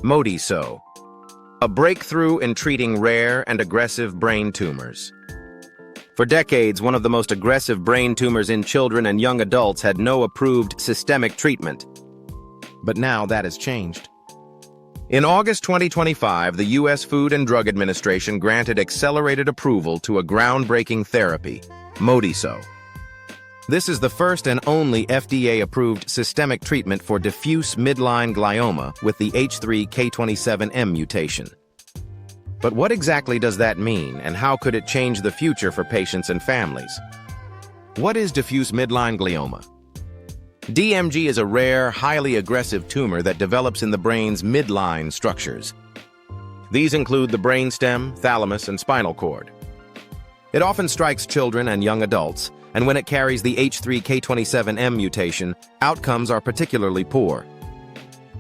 Modeyso, a breakthrough in treating rare and aggressive brain tumors. For decades, one of the most aggressive brain tumors in children and young adults had no approved systemic treatment. But now that has changed. In August 2025, the U.S. Food and Drug Administration granted accelerated approval to a groundbreaking therapy, Modeyso. This is the first and only FDA-approved systemic treatment for diffuse midline glioma with the H3 K27M mutation. But what exactly does that mean, and how could it change the future for patients and families? What is diffuse midline glioma? DMG is a rare, highly aggressive tumor that develops in the brain's midline structures. These include the brainstem, thalamus, and spinal cord. It often strikes children and young adults, and when it carries the H3 K27M mutation, outcomes are particularly poor.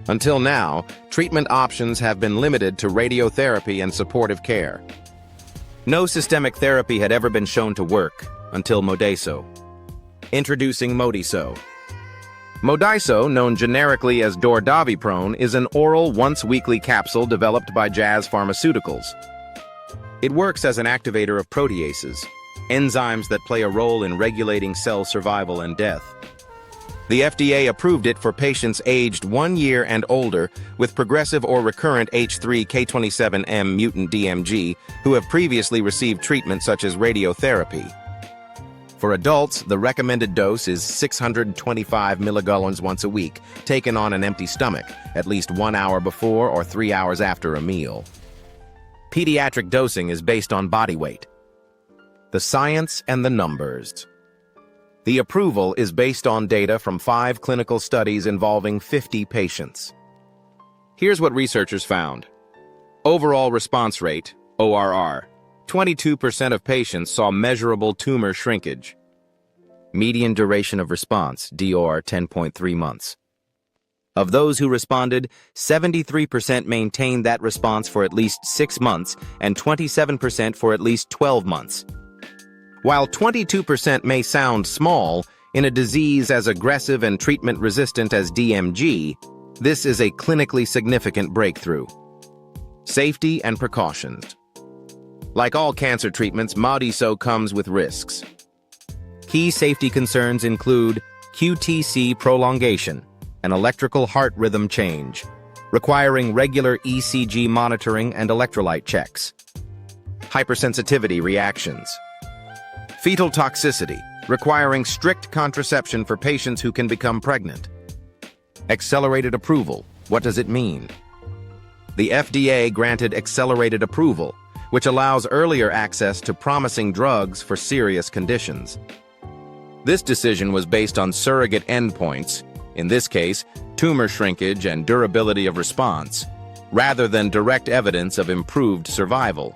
Until now, treatment options have been limited to radiotherapy and supportive care. No systemic therapy had ever been shown to work until Modeyso. Introducing Modeyso. Modeyso, known generically as dordaviprone, is an oral once-weekly capsule developed by Jazz Pharmaceuticals. It works as an activator of proteases, enzymes that play a role in regulating cell survival and death. The FDA approved it for patients aged 1 year and older with progressive or recurrent H3 K27M mutant DMG who have previously received treatment such as radiotherapy. For adults, the recommended dose is 625 milligallons once a week, taken on an empty stomach, at least 1 hour before or 3 hours after a meal. Pediatric dosing is based on body weight. The science and the numbers. The approval is based on data from 5 clinical studies involving 50 patients. Here's what researchers found. Overall response rate, ORR. 22% of patients saw measurable tumor shrinkage. Median duration of response, DOR, 10.3 months. Of those who responded, 73% maintained that response for at least 6 months and 27% for at least 12 months. While 22% may sound small, in a disease as aggressive and treatment-resistant as DMG, this is a clinically significant breakthrough. Safety and precautions. Like all cancer treatments, Modeyso comes with risks. Key safety concerns include QTc prolongation, an electrical heart rhythm change, requiring regular ECG monitoring and electrolyte checks. Hypersensitivity reactions. Fetal toxicity, requiring strict contraception for patients who can become pregnant. Accelerated approval, what does it mean? The FDA granted accelerated approval, which allows earlier access to promising drugs for serious conditions. This decision was based on surrogate endpoints, in this case, tumor shrinkage and durability of response, rather than direct evidence of improved survival.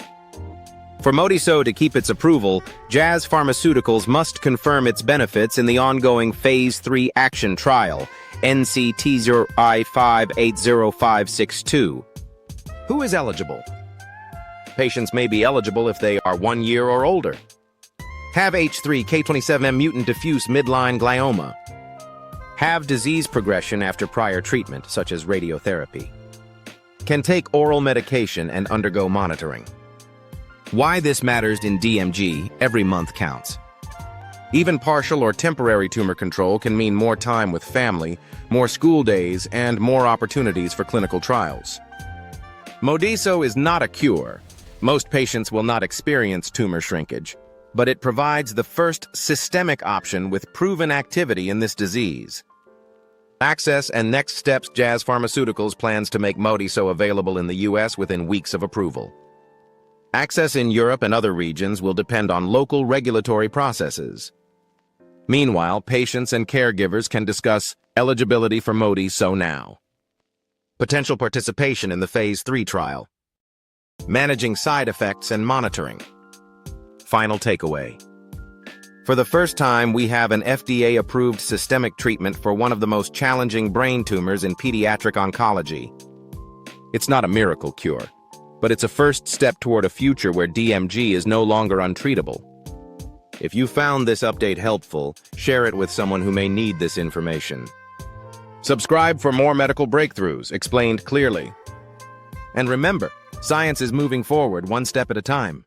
For Modeyso to keep its approval, Jazz Pharmaceuticals must confirm its benefits in the ongoing Phase 3 action trial, NCT0I580562. Who is eligible? Patients may be eligible if they are 1 year or older. Have H3 K27M mutant diffuse midline glioma. Have disease progression after prior treatment, such as radiotherapy. Can take oral medication and undergo monitoring. Why this matters in DMG, every month counts. Even partial or temporary tumor control can mean more time with family, more school days, and more opportunities for clinical trials. Modeyso is not a cure. Most patients will not experience tumor shrinkage, but it provides the first systemic option with proven activity in this disease. Access and next steps. Jazz Pharmaceuticals plans to make Modeyso available in the U.S. within weeks of approval. Access in Europe and other regions will depend on local regulatory processes. Meanwhile, patients and caregivers can discuss eligibility for Modeyso now. Potential participation in the Phase 3 trial. Managing side effects and monitoring. Final takeaway. For the first time, we have an FDA-approved systemic treatment for one of the most challenging brain tumors in pediatric oncology. It's not a miracle cure, but it's a first step toward a future where DMG is no longer untreatable. If you found this update helpful, share it with someone who may need this information. Subscribe for more medical breakthroughs explained clearly. And remember, science is moving forward one step at a time.